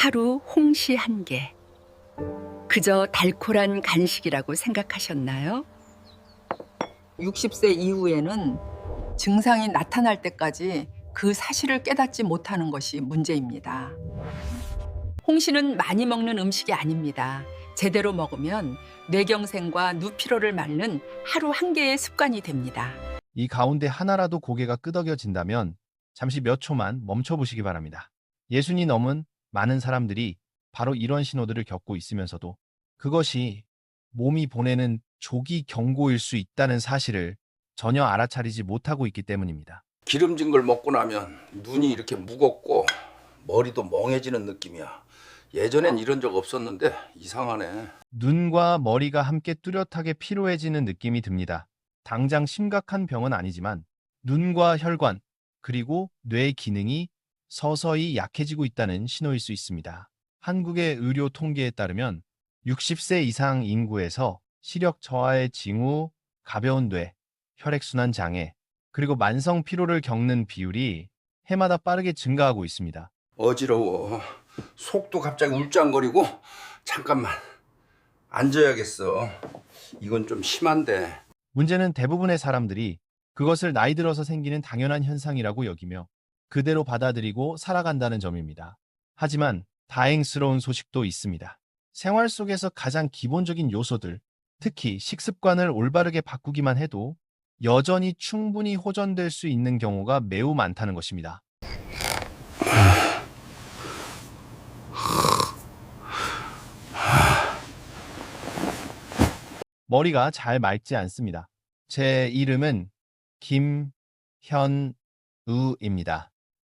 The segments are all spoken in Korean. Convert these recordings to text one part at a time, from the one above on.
하루 홍시 한 개. 그저 달콤한 간식이라고 생각하셨나요? 60세 이후에는 증상이 나타날 때까지 그 사실을 깨닫지 못하는 것이 문제입니다. 홍시는 많이 먹는 음식이 아닙니다. 제대로 먹으면 뇌경색과 누피로를 막는 하루 한 개의 습관이 됩니다. 이 가운데 하나라도 고개가 끄덕여진다면 잠시 몇 초만 멈춰보시기 바랍니다. 예순이 넘은 많은 사람들이 바로 이런 신호들을 겪고 있으면서도 그것이 몸이 보내는 조기 경고일 수 있다는 사실을 전혀 알아차리지 못하고 있기 때문입니다. 기름진 걸 먹고 나면 눈이 이렇게 무겁고 머리도 멍해지는 느낌이야. 예전엔 이런 적 없었는데 이상하네. 눈과 머리가 함께 뚜렷하게 피로해지는 느낌이 듭니다. 당장 심각한 병은 아니지만 눈과 혈관, 그리고 뇌 기능이 서서히 약해지고 있다는 신호일 수 있습니다. 한국의 의료 통계에 따르면 60세 이상 인구에서 시력 저하의 징후, 가벼운 뇌, 혈액순환 장애, 그리고 만성 피로를 겪는 비율이 해마다 빠르게 증가하고 있습니다. 어지러워. 속도 갑자기 울짱거리고. 잠깐만 앉아야겠어. 이건 좀 심한데. 문제는 대부분의 사람들이 그것을 나이 들어서 생기는 당연한 현상이라고 여기며 그대로 받아들이고 살아간다는 점입니다. 하지만 다행스러운 소식도 있습니다. 생활 속에서 가장 기본적인 요소들, 특히 식습관을 올바르게 바꾸기만 해도 여전히 충분히 호전될 수 있는 경우가 매우 많다는 것입니다. 머리가 잘 맑지 않습니다. 제 이름은 김현우입니다.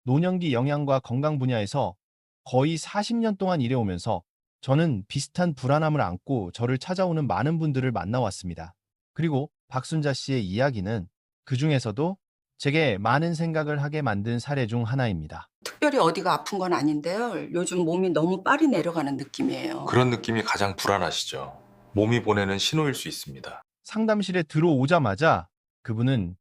노년기 영양과 건강 분야에서 거의 40년 동안 일해오면서 저는 비슷한 불안함을 안고 저를 찾아오는 많은 분들을 만나왔습니다. 그리고 박순자 씨의 이야기는 그 중에서도 제게 많은 생각을 하게 만든 사례 중 하나입니다. 특별히 어디가 아픈 건 아닌데요. 요즘 몸이 너무 빨리 내려가는 느낌이에요. 그런 느낌이 가장 불안하시죠. 몸이 보내는 신호일 수 있습니다. 상담실에 들어오자마자 그분은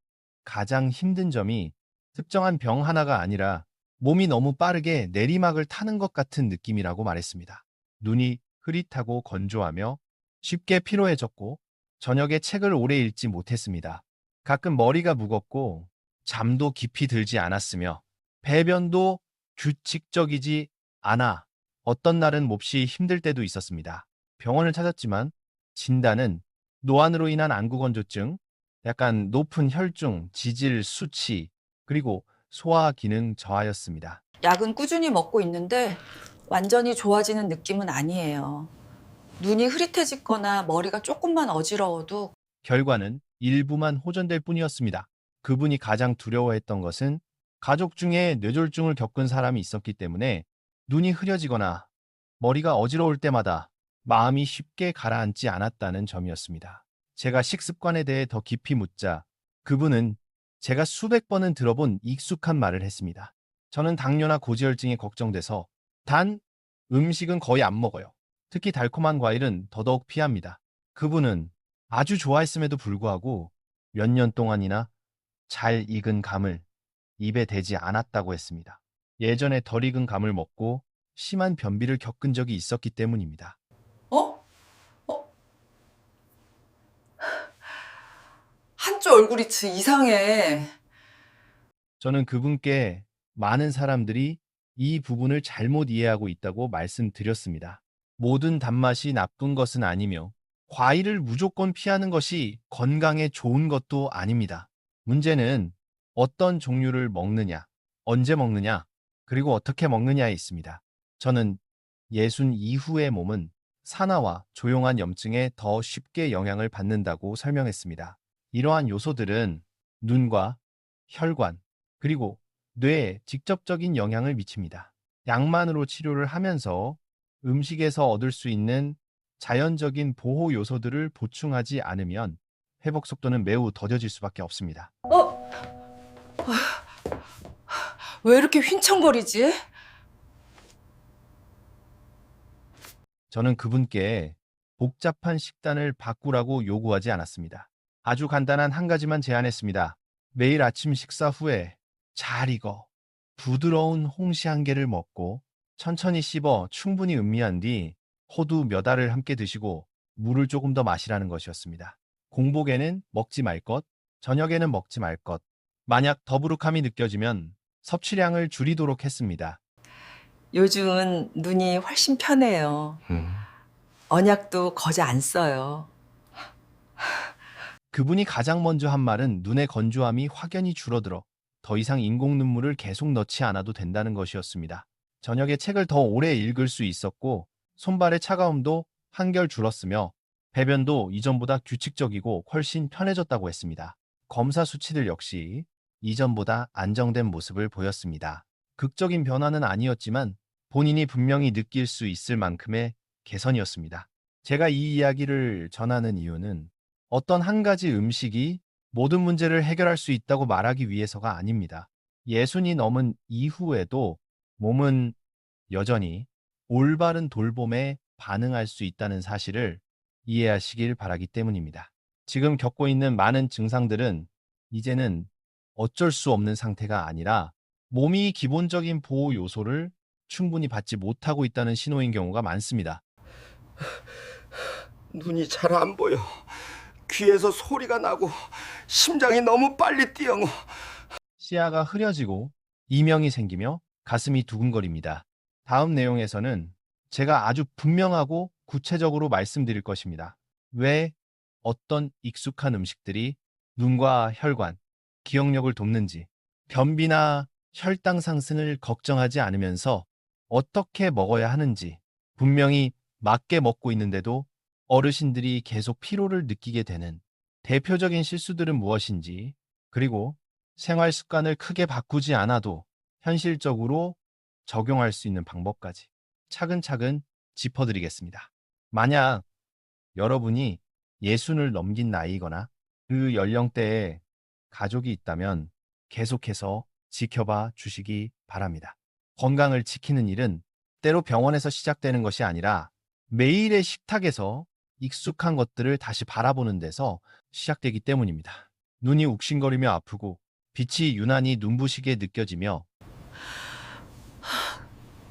가장 힘든 점이 특정한 병 하나가 아니라 몸이 너무 빠르게 내리막을 타는 것 같은 느낌이라고 말했습니다. 눈이 흐릿하고 건조하며 쉽게 피로해졌고 저녁에 책을 오래 읽지 못했습니다. 가끔 머리가 무겁고 잠도 깊이 들지 않았으며 배변도 규칙적이지 않아 어떤 날은 몹시 힘들 때도 있었습니다. 병원을 찾았지만 진단은 노안으로 인한 안구건조증, 약간 높은 혈중, 지질 수치, 그리고 소화 기능 저하였습니다. 약은 꾸준히 먹고 있는데 완전히 좋아지는 느낌은 아니에요. 눈이 흐릿해지거나 머리가 조금만 어지러워도 결과는 일부만 호전될 뿐이었습니다. 그분이 가장 두려워했던 것은 가족 중에 뇌졸중을 겪은 사람이 있었기 때문에 눈이 흐려지거나 머리가 어지러울 때마다 마음이 쉽게 가라앉지 않았다는 점이었습니다. 제가 식습관에 대해 더 깊이 묻자 그분은 제가 수백 번은 들어본 익숙한 말을 했습니다. 저는 당뇨나 고지혈증이 걱정돼서 단 음식은 거의 안 먹어요. 특히 달콤한 과일은 더더욱 피합니다. 그분은 아주 좋아했음에도 불구하고 몇 년 동안이나 잘 익은 감을 입에 대지 않았다고 했습니다. 예전에 덜 익은 감을 먹고 심한 변비를 겪은 적이 있었기 때문입니다. 어? 한쪽 얼굴이 진짜 이상해. 저는 그분께 많은 사람들이 이 부분을 잘못 이해하고 있다고 말씀드렸습니다. 모든 단맛이 나쁜 것은 아니며 과일을 무조건 피하는 것이 건강에 좋은 것도 아닙니다. 문제는 어떤 종류를 먹느냐, 언제 먹느냐, 그리고 어떻게 먹느냐에 있습니다. 저는 예순 이후의 몸은 산화와 조용한 염증에 더 쉽게 영향을 받는다고 설명했습니다. 이러한 요소들은 눈과 혈관, 그리고 뇌에 직접적인 영향을 미칩니다. 약만으로 치료를 하면서 음식에서 얻을 수 있는 자연적인 보호 요소들을 보충하지 않으면 회복 속도는 매우 더뎌질 수밖에 없습니다. 왜 이렇게 휜청거리지? 저는 그분께 복잡한 식단을 바꾸라고 요구하지 않았습니다. 아주 간단한 한 가지만 제안했습니다. 매일 아침 식사 후에 잘 익어 부드러운 홍시 한 개를 먹고 천천히 씹어 충분히 음미한 뒤 호두 몇 알을 함께 드시고 물을 조금 더 마시라는 것이었습니다. 공복에는 먹지 말 것, 저녁에는 먹지 말 것. 만약 더부룩함이 느껴지면 섭취량을 줄이도록 했습니다. 요즘은 눈이 훨씬 편해요. 언약도 거저 안 써요. 그분이 가장 먼저 한 말은 눈의 건조함이 확연히 줄어들어 더 이상 인공 눈물을 계속 넣지 않아도 된다는 것이었습니다. 저녁에 책을 더 오래 읽을 수 있었고 손발의 차가움도 한결 줄었으며 배변도 이전보다 규칙적이고 훨씬 편해졌다고 했습니다. 검사 수치들 역시 이전보다 안정된 모습을 보였습니다. 극적인 변화는 아니었지만 본인이 분명히 느낄 수 있을 만큼의 개선이었습니다. 제가 이 이야기를 전하는 이유는 어떤 한 가지 음식이 모든 문제를 해결할 수 있다고 말하기 위해서가 아닙니다. 예순이 넘은 이후에도 몸은 여전히 올바른 돌봄에 반응할 수 있다는 사실을 이해하시길 바라기 때문입니다. 지금 겪고 있는 많은 증상들은 이제는 어쩔 수 없는 상태가 아니라 몸이 기본적인 보호 요소를 충분히 받지 못하고 있다는 신호인 경우가 많습니다. 눈이 잘 안 보여. 귀에서 소리가 나고 심장이 너무 빨리 뛰어ngo. 시야가 흐려지고 이명이 생기며 가슴이 두근거립니다. 다음 내용에서는 제가 아주 분명하고 구체적으로 말씀드릴 것입니다. 왜 어떤 익숙한 음식들이 눈과 혈관, 기억력을 돕는지, 변비나 혈당 상승을 걱정하지 않으면서 어떻게 먹어야 하는지, 분명히 맞게 먹고 있는데도 어르신들이 계속 피로를 느끼게 되는 대표적인 실수들은 무엇인지, 그리고 생활 습관을 크게 바꾸지 않아도 현실적으로 적용할 수 있는 방법까지 차근차근 짚어드리겠습니다. 만약 여러분이 예순을 넘긴 나이거나 그 연령대에 가족이 있다면 계속해서 지켜봐 주시기 바랍니다. 건강을 지키는 일은 때로 병원에서 시작되는 것이 아니라 매일의 식탁에서 익숙한 것들을 다시 바라보는 데서 시작되기 때문입니다. 눈이 욱신거리며 아프고 빛이 유난히 눈부시게 느껴지며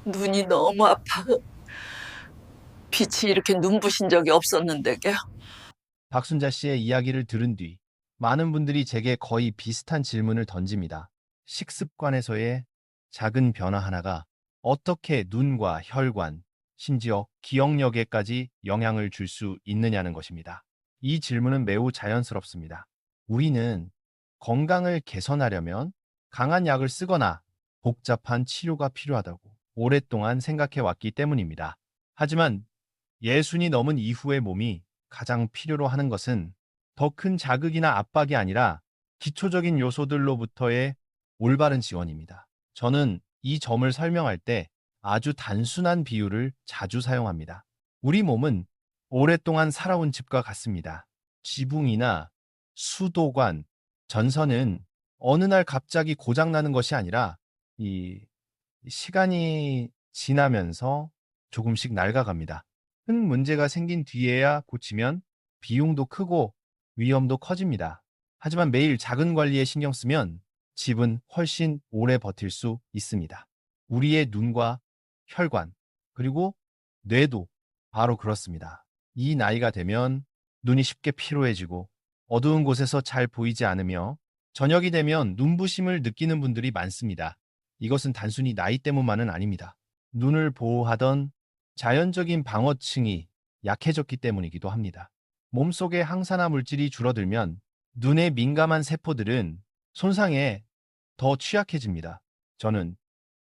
눈이 너무 아파. 빛이 이렇게 눈부신 적이 없었는데. 박순자 씨의 이야기를 들은 뒤 많은 분들이 제게 거의 비슷한 질문을 던집니다. 식습관에서의 작은 변화 하나가 어떻게 눈과 혈관, 심지어 기억력에까지 영향을 줄 수 있느냐는 것입니다. 이 질문은 매우 자연스럽습니다. 우리는 건강을 개선하려면 강한 약을 쓰거나 복잡한 치료가 필요하다고 오랫동안 생각해 왔기 때문입니다. 하지만 예순이 넘은 이후의 몸이 가장 필요로 하는 것은 더 큰 자극이나 압박이 아니라 기초적인 요소들로부터의 올바른 지원입니다. 저는 이 점을 설명할 때 아주 단순한 비유를 자주 사용합니다. 우리 몸은 오랫동안 살아온 집과 같습니다. 지붕이나 수도관, 전선은 어느 날 갑자기 고장나는 것이 아니라 이 시간이 지나면서 조금씩 낡아갑니다. 큰 문제가 생긴 뒤에야 고치면 비용도 크고 위험도 커집니다. 하지만 매일 작은 관리에 신경 쓰면 집은 훨씬 오래 버틸 수 있습니다. 우리의 눈과 혈관, 그리고 뇌도 바로 그렇습니다. 이 나이가 되면 눈이 쉽게 피로해지고 어두운 곳에서 잘 보이지 않으며 저녁이 되면 눈부심을 느끼는 분들이 많습니다. 이것은 단순히 나이 때문만은 아닙니다. 눈을 보호하던 자연적인 방어층이 약해졌기 때문이기도 합니다. 몸속의 항산화 물질이 줄어들면 눈에 민감한 세포들은 손상에 더 취약해집니다. 저는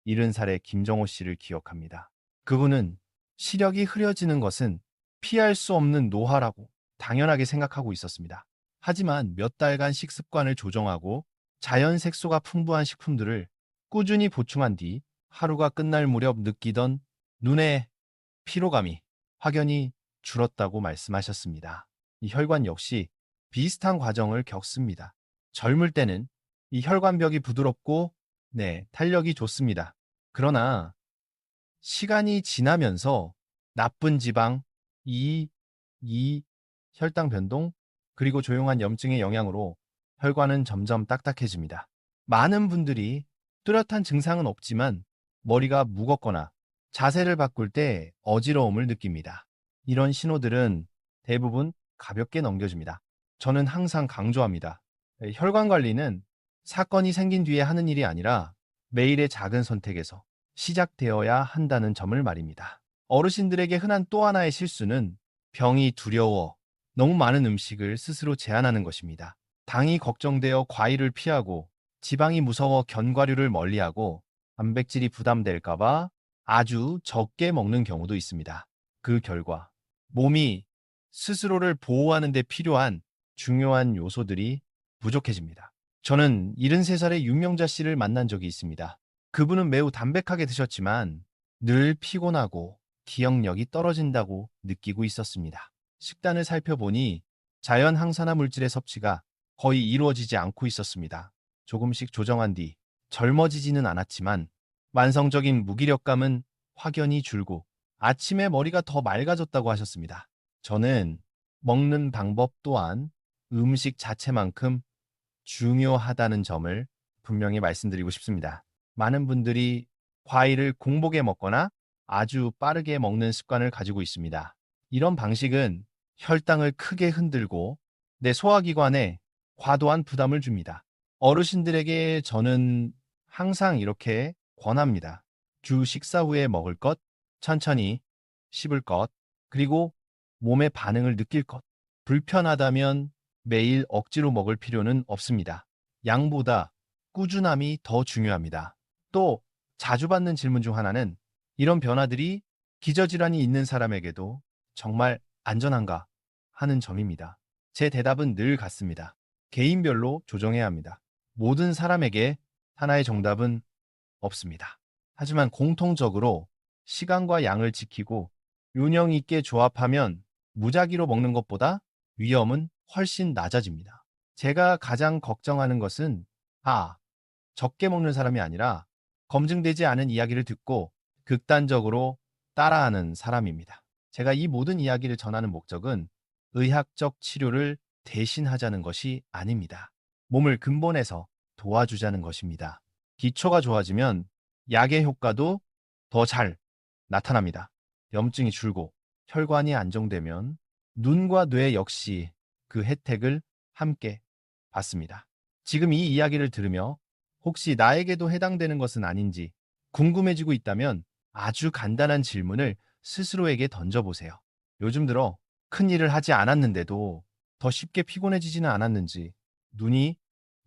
70살의 김정호 씨를 기억합니다. 그분은 시력이 흐려지는 것은 피할 수 없는 노화라고 당연하게 생각하고 있었습니다. 하지만 몇 달간 식습관을 조정하고 자연 색소가 풍부한 식품들을 꾸준히 보충한 뒤 하루가 끝날 무렵 느끼던 눈의 피로감이 확연히 줄었다고 말씀하셨습니다. 이 혈관 역시 비슷한 과정을 겪습니다. 젊을 때는 이 혈관벽이 부드럽고 탄력이 좋습니다. 그러나 시간이 지나면서 나쁜 지방, 혈당 변동, 그리고 조용한 염증의 영향으로 혈관은 점점 딱딱해집니다. 많은 분들이 뚜렷한 증상은 없지만 머리가 무겁거나 자세를 바꿀 때 어지러움을 느낍니다. 이런 신호들은 대부분 가볍게 넘겨집니다. 저는 항상 강조합니다. 혈관 관리는 사건이 생긴 뒤에 하는 일이 아니라 매일의 작은 선택에서 시작되어야 한다는 점을 말입니다. 어르신들에게 흔한 또 하나의 실수는 병이 두려워 너무 많은 음식을 스스로 제한하는 것입니다. 당이 걱정되어 과일을 피하고 지방이 무서워 견과류를 멀리하고 단백질이 부담될까봐 아주 적게 먹는 경우도 있습니다. 그 결과 몸이 스스로를 보호하는 데 필요한 중요한 요소들이 부족해집니다. 저는 73살의 윤명자 씨를 만난 적이 있습니다. 그분은 매우 담백하게 드셨지만 늘 피곤하고 기억력이 떨어진다고 느끼고 있었습니다. 식단을 살펴보니 자연 항산화 물질의 섭취가 거의 이루어지지 않고 있었습니다. 조금씩 조정한 뒤 젊어지지는 않았지만 만성적인 무기력감은 확연히 줄고 아침에 머리가 더 맑아졌다고 하셨습니다. 저는 먹는 방법 또한 음식 자체만큼 중요하다는 점을 분명히 말씀드리고 싶습니다. 많은 분들이 과일을 공복에 먹거나 아주 빠르게 먹는 습관을 가지고 있습니다. 이런 방식은 혈당을 크게 흔들고 내 소화기관에 과도한 부담을 줍니다. 어르신들에게 저는 항상 이렇게 권합니다. 주 식사 후에 먹을 것, 천천히 씹을 것, 그리고 몸의 반응을 느낄 것. 불편하다면 매일 억지로 먹을 필요는 없습니다. 양보다 꾸준함이 더 중요합니다. 또 자주 받는 질문 중 하나는 이런 변화들이 기저질환이 있는 사람에게도 정말 안전한가 하는 점입니다. 제 대답은 늘 같습니다. 개인별로 조정해야 합니다. 모든 사람에게 하나의 정답은 없습니다. 하지만 공통적으로 시간과 양을 지키고 균형 있게 조합하면 무작위로 먹는 것보다 위험은 훨씬 낮아집니다. 제가 가장 걱정하는 것은 적게 먹는 사람이 아니라 검증되지 않은 이야기를 듣고 극단적으로 따라하는 사람입니다. 제가 이 모든 이야기를 전하는 목적은 의학적 치료를 대신하자는 것이 아닙니다. 몸을 근본에서 도와주자는 것입니다. 기초가 좋아지면 약의 효과도 더 잘 나타납니다. 염증이 줄고 혈관이 안정되면 눈과 뇌 역시 그 혜택을 함께 받습니다. 지금 이 이야기를 들으며 혹시 나에게도 해당되는 것은 아닌지 궁금해지고 있다면 아주 간단한 질문을 스스로에게 던져보세요. 요즘 들어 큰 일을 하지 않았는데도 더 쉽게 피곤해지지는 않았는지, 눈이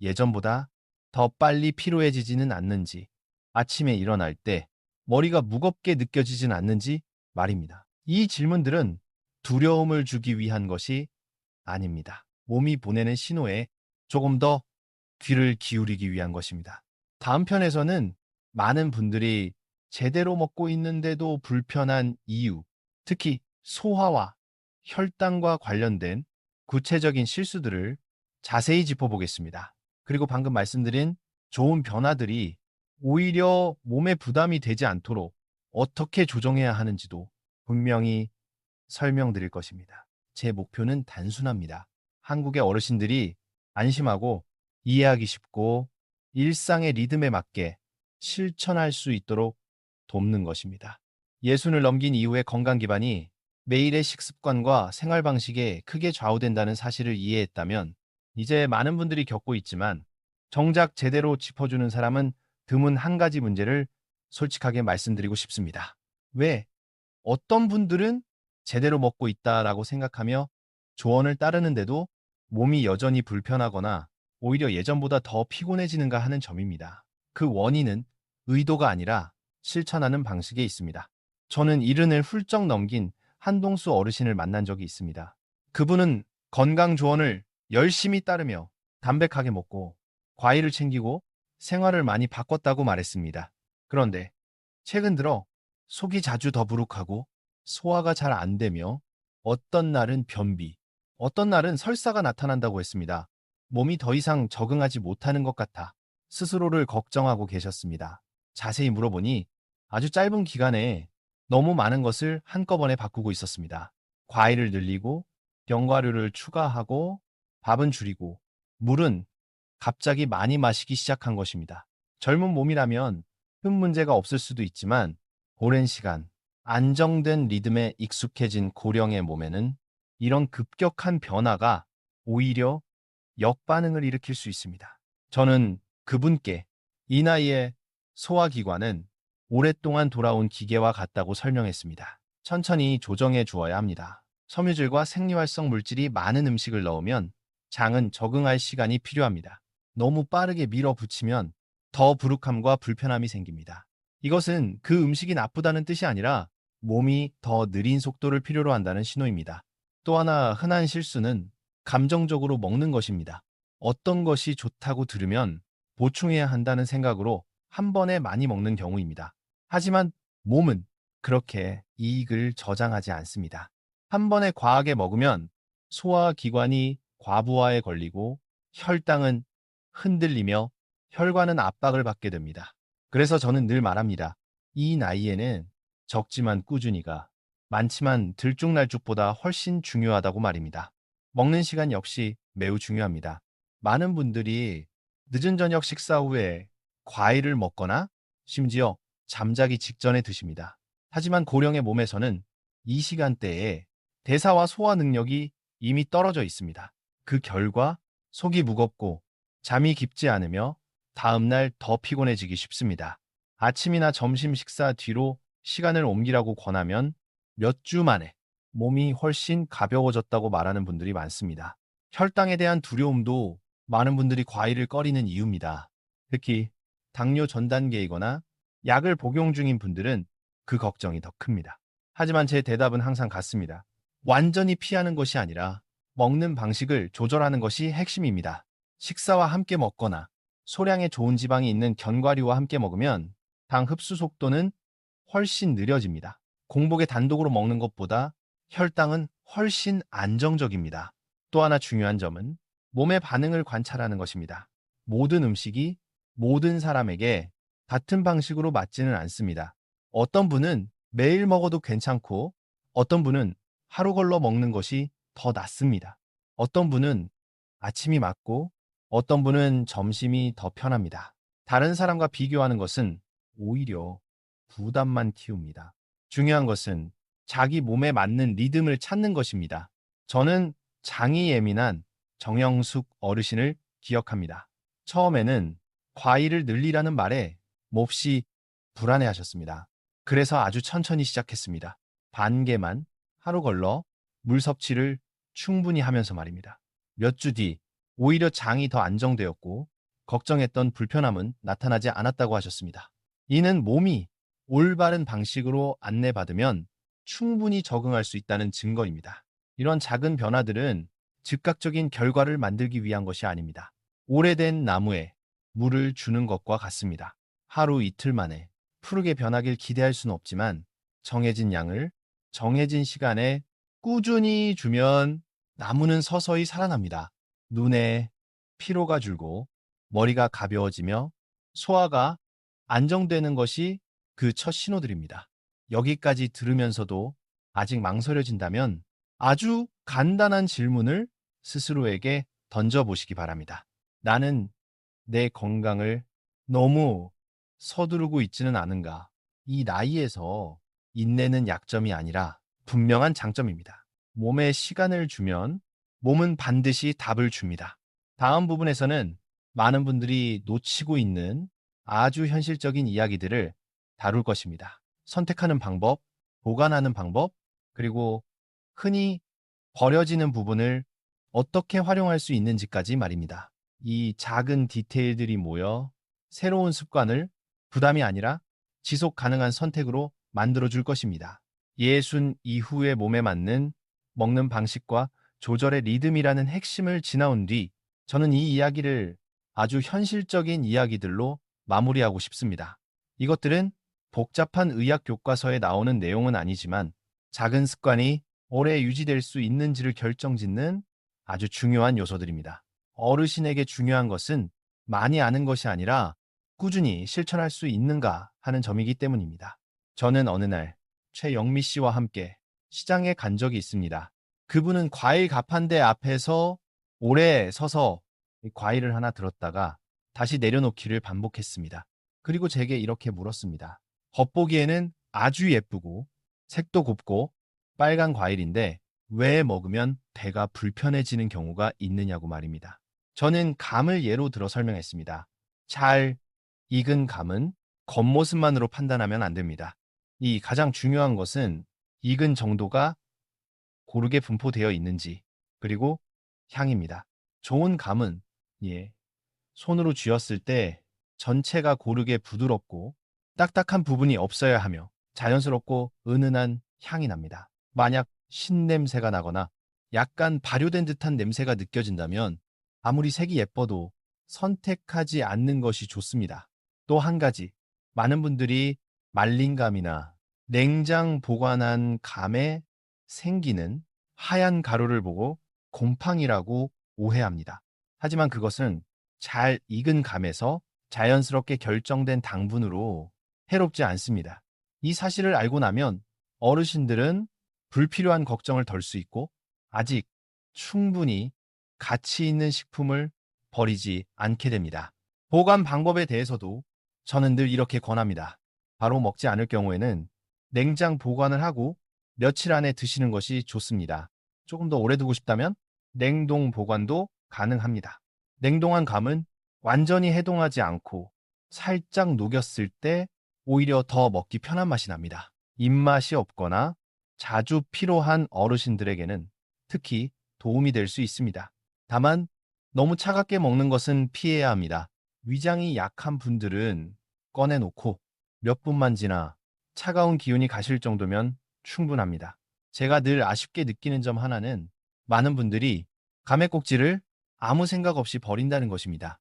예전보다 더 빨리 피로해지지는 않는지, 아침에 일어날 때 머리가 무겁게 느껴지진 않는지 말입니다. 이 질문들은 두려움을 주기 위한 것이 아닙니다. 몸이 보내는 신호에 조금 더 귀를 기울이기 위한 것입니다. 다음 편에서는 많은 분들이 제대로 먹고 있는데도 불편한 이유, 특히 소화와 혈당과 관련된 구체적인 실수들을 자세히 짚어보겠습니다. 그리고 방금 말씀드린 좋은 변화들이 오히려 몸에 부담이 되지 않도록 어떻게 조정해야 하는지도 분명히 설명드릴 것입니다. 제 목표는 단순합니다. 한국의 어르신들이 안심하고 이해하기 쉽고 일상의 리듬에 맞게 실천할 수 있도록 돕는 것입니다. 예순을 넘긴 이후의 건강 기반이 매일의 식습관과 생활 방식에 크게 좌우된다는 사실을 이해했다면 이제 많은 분들이 겪고 있지만 정작 제대로 짚어주는 사람은 드문 한 가지 문제를 솔직하게 말씀드리고 싶습니다. 왜 어떤 분들은 제대로 먹고 있다라고 생각하며 조언을 따르는데도 몸이 여전히 불편하거나 오히려 예전보다 더 피곤해지는가 하는 점입니다. 그 원인은 의도가 아니라 실천하는 방식에 있습니다. 저는 70을 훌쩍 넘긴 한동수 어르신을 만난 적이 있습니다. 그분은 건강 조언을 열심히 따르며 담백하게 먹고 과일을 챙기고 생활을 많이 바꿨다고 말했습니다. 그런데 최근 들어 속이 자주 더부룩하고 소화가 잘 안 되며 어떤 날은 변비, 어떤 날은 설사가 나타난다고 했습니다. 몸이 더 이상 적응하지 못하는 것 같아 스스로를 걱정하고 계셨습니다. 자세히 물어보니 아주 짧은 기간에 너무 많은 것을 한꺼번에 바꾸고 있었습니다. 과일을 늘리고 견과류를 추가하고 밥은 줄이고 물은 갑자기 많이 마시기 시작한 것입니다. 젊은 몸이라면 큰 문제가 없을 수도 있지만 오랜 시간 안정된 리듬에 익숙해진 고령의 몸에는 이런 급격한 변화가 오히려 역반응을 일으킬 수 있습니다. 저는 그분께 이 나이에 소화기관은 오랫동안 돌아온 기계와 같다고 설명했습니다. 천천히 조정해 주어야 합니다. 섬유질과 생리활성 물질이 많은 음식을 넣으면 장은 적응할 시간이 필요합니다. 너무 빠르게 밀어붙이면 더 부룩함과 불편함이 생깁니다. 이것은 그 음식이 나쁘다는 뜻이 아니라 몸이 더 느린 속도를 필요로 한다는 신호입니다. 또 하나 흔한 실수는 감정적으로 먹는 것입니다. 어떤 것이 좋다고 들으면 보충해야 한다는 생각으로 한 번에 많이 먹는 경우입니다. 하지만 몸은 그렇게 이익을 저장하지 않습니다. 한 번에 과하게 먹으면 소화기관이 과부하에 걸리고 혈당은 흔들리며 혈관은 압박을 받게 됩니다. 그래서 저는 늘 말합니다. 이 나이에는 적지만 꾸준히가 많지만 들쭉날쭉보다 훨씬 중요하다고 말입니다. 먹는 시간 역시 매우 중요합니다. 많은 분들이 늦은 저녁 식사 후에 과일을 먹거나 심지어 잠자기 직전에 드십니다. 하지만 고령의 몸에서는 이 시간대에 대사와 소화 능력이 이미 떨어져 있습니다. 그 결과 속이 무겁고 잠이 깊지 않으며 다음날 더 피곤해지기 쉽습니다. 아침이나 점심 식사 뒤로 시간을 옮기라고 권하면 몇 주 만에 몸이 훨씬 가벼워졌다고 말하는 분들이 많습니다. 혈당에 대한 두려움도 많은 분들이 과일을 꺼리는 이유입니다. 특히 당뇨 전 단계이거나 약을 복용 중인 분들은 그 걱정이 더 큽니다. 하지만 제 대답은 항상 같습니다. 완전히 피하는 것이 아니라 먹는 방식을 조절하는 것이 핵심입니다. 식사와 함께 먹거나 소량의 좋은 지방이 있는 견과류와 함께 먹으면 당 흡수 속도는 훨씬 느려집니다. 공복에 단독으로 먹는 것보다 혈당은 훨씬 안정적입니다. 또 하나 중요한 점은 몸의 반응을 관찰하는 것입니다. 모든 음식이 모든 사람에게 같은 방식으로 맞지는 않습니다. 어떤 분은 매일 먹어도 괜찮고 어떤 분은 하루 걸러 먹는 것이 더 낫습니다. 어떤 분은 아침이 맞고 어떤 분은 점심이 더 편합니다. 다른 사람과 비교하는 것은 오히려 부담만 키웁니다. 중요한 것은 자기 몸에 맞는 리듬을 찾는 것입니다. 저는 장이 예민한 정영숙 어르신을 기억합니다. 처음에는 과일을 늘리라는 말에 몹시 불안해하셨습니다. 그래서 아주 천천히 시작했습니다. 반 개만 하루 걸러 물 섭취를 충분히 하면서 말입니다. 몇 주 뒤 오히려 장이 더 안정되었고 걱정했던 불편함은 나타나지 않았다고 하셨습니다. 이는 몸이 올바른 방식으로 안내받으면 충분히 적응할 수 있다는 증거입니다. 이런 작은 변화들은 즉각적인 결과를 만들기 위한 것이 아닙니다. 오래된 나무에 물을 주는 것과 같습니다. 하루 이틀 만에 푸르게 변하길 기대할 수는 없지만 정해진 양을 정해진 시간에 꾸준히 주면 나무는 서서히 살아납니다. 눈에 피로가 줄고 머리가 가벼워지며 소화가 안정되는 것이 그 첫 신호들입니다. 여기까지 들으면서도 아직 망설여진다면 아주 간단한 질문을 스스로에게 던져보시기 바랍니다. 나는 내 건강을 너무 서두르고 있지는 않은가? 이 나이에서 인내는 약점이 아니라 분명한 장점입니다. 몸에 시간을 주면 몸은 반드시 답을 줍니다. 다음 부분에서는 많은 분들이 놓치고 있는 아주 현실적인 이야기들을 다룰 것입니다. 선택하는 방법, 보관하는 방법, 그리고 흔히 버려지는 부분을 어떻게 활용할 수 있는지까지 말입니다. 이 작은 디테일들이 모여 새로운 습관을 부담이 아니라 지속 가능한 선택으로 만들어줄 것입니다. 예순 이후의 몸에 맞는 먹는 방식과 조절의 리듬이라는 핵심을 지나온 뒤 저는 이 이야기를 아주 현실적인 이야기들로 마무리하고 싶습니다. 이것들은 복잡한 의학 교과서에 나오는 내용은 아니지만 작은 습관이 오래 유지될 수 있는지를 결정짓는 아주 중요한 요소들입니다. 어르신에게 중요한 것은 많이 아는 것이 아니라 꾸준히 실천할 수 있는가 하는 점이기 때문입니다. 저는 어느 날 최영미 씨와 함께 시장에 간 적이 있습니다. 그분은 과일 가판대 앞에서 오래 서서 과일을 하나 들었다가 다시 내려놓기를 반복했습니다. 그리고 제게 이렇게 물었습니다. 겉보기에는 아주 예쁘고 색도 곱고 빨간 과일인데 왜 먹으면 배가 불편해지는 경우가 있느냐고 말입니다. 저는 감을 예로 들어 설명했습니다. 잘 익은 감은 겉모습만으로 판단하면 안 됩니다. 이 가장 중요한 것은 익은 정도가 고르게 분포되어 있는지, 그리고 향입니다. 좋은 감은 손으로 쥐었을 때 전체가 고르게 부드럽고 딱딱한 부분이 없어야 하며 자연스럽고 은은한 향이 납니다. 만약 신냄새가 나거나 약간 발효된 듯한 냄새가 느껴진다면 아무리 색이 예뻐도 선택하지 않는 것이 좋습니다. 또 한 가지, 많은 분들이 말린 감이나 냉장 보관한 감에 생기는 하얀 가루를 보고 곰팡이라고 오해합니다. 하지만 그것은 잘 익은 감에서 자연스럽게 결정된 당분으로 해롭지 않습니다. 이 사실을 알고 나면 어르신들은 불필요한 걱정을 덜 수 있고 아직 충분히 가치 있는 식품을 버리지 않게 됩니다. 보관 방법에 대해서도 저는 늘 이렇게 권합니다. 바로 먹지 않을 경우에는 냉장 보관을 하고 며칠 안에 드시는 것이 좋습니다. 조금 더 오래 두고 싶다면 냉동 보관도 가능합니다. 냉동한 감은 완전히 해동하지 않고 살짝 녹였을 때 오히려 더 먹기 편한 맛이 납니다. 입맛이 없거나 자주 피로한 어르신들에게는 특히 도움이 될 수 있습니다. 다만 너무 차갑게 먹는 것은 피해야 합니다. 위장이 약한 분들은 꺼내놓고 몇 분만 지나 차가운 기운이 가실 정도면 충분합니다. 제가 늘 아쉽게 느끼는 점 하나는 많은 분들이 감의 꼭지를 아무 생각 없이 버린다는 것입니다.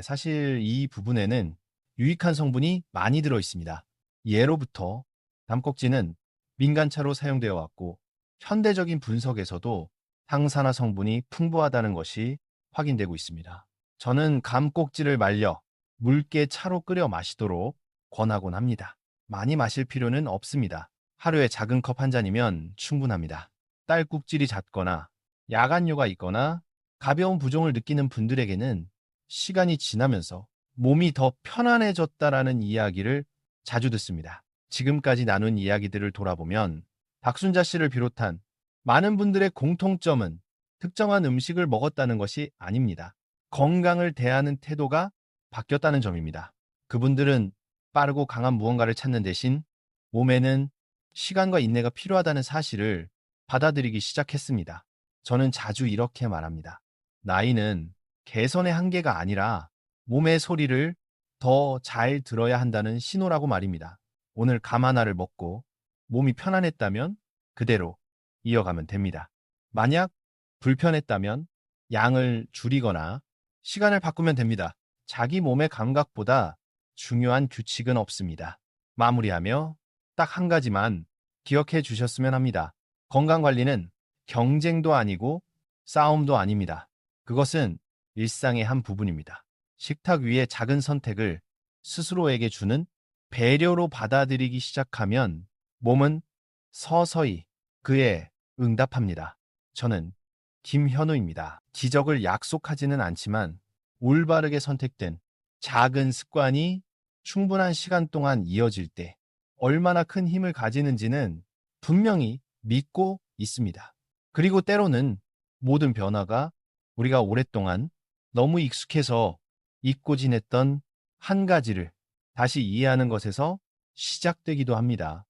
사실 이 부분에는 유익한 성분이 많이 들어 있습니다. 예로부터 감꼭지는 민간차로 사용되어 왔고 현대적인 분석에서도 항산화 성분이 풍부하다는 것이 확인되고 있습니다. 저는 감꼭지를 말려 묽게 차로 끓여 마시도록 권하곤 합니다. 많이 마실 필요는 없습니다. 하루에 작은 컵 한 잔이면 충분합니다. 딸꾹질이 잦거나 야간뇨가 있거나 가벼운 부종을 느끼는 분들에게는 시간이 지나면서 몸이 더 편안해졌다라는 이야기를 자주 듣습니다. 지금까지 나눈 이야기들을 돌아보면 박순자 씨를 비롯한 많은 분들의 공통점은 특정한 음식을 먹었다는 것이 아닙니다. 건강을 대하는 태도가 바뀌었다는 점입니다. 그분들은 빠르고 강한 무언가를 찾는 대신 몸에는 시간과 인내가 필요하다는 사실을 받아들이기 시작했습니다. 저는 자주 이렇게 말합니다. 나이는 개선의 한계가 아니라 몸의 소리를 더 잘 들어야 한다는 신호라고 말입니다. 오늘 감 하나를 먹고 몸이 편안했다면 그대로 이어가면 됩니다. 만약 불편했다면 양을 줄이거나 시간을 바꾸면 됩니다. 자기 몸의 감각보다 중요한 규칙은 없습니다. 마무리하며 딱 한 가지만 기억해 주셨으면 합니다. 건강관리는 경쟁도 아니고 싸움도 아닙니다. 그것은 일상의 한 부분입니다. 식탁 위의 작은 선택을 스스로에게 주는 배려로 받아들이기 시작하면 몸은 서서히 그에 응답합니다. 저는 김현우입니다. 기적을 약속하지는 않지만 올바르게 선택된 작은 습관이 충분한 시간 동안 이어질 때 얼마나 큰 힘을 가지는지는 분명히 믿고 있습니다. 그리고 때로는 모든 변화가 우리가 오랫동안 너무 익숙해서 잊고 지냈던 한 가지를 다시 이해하는 것에서 시작되기도 합니다.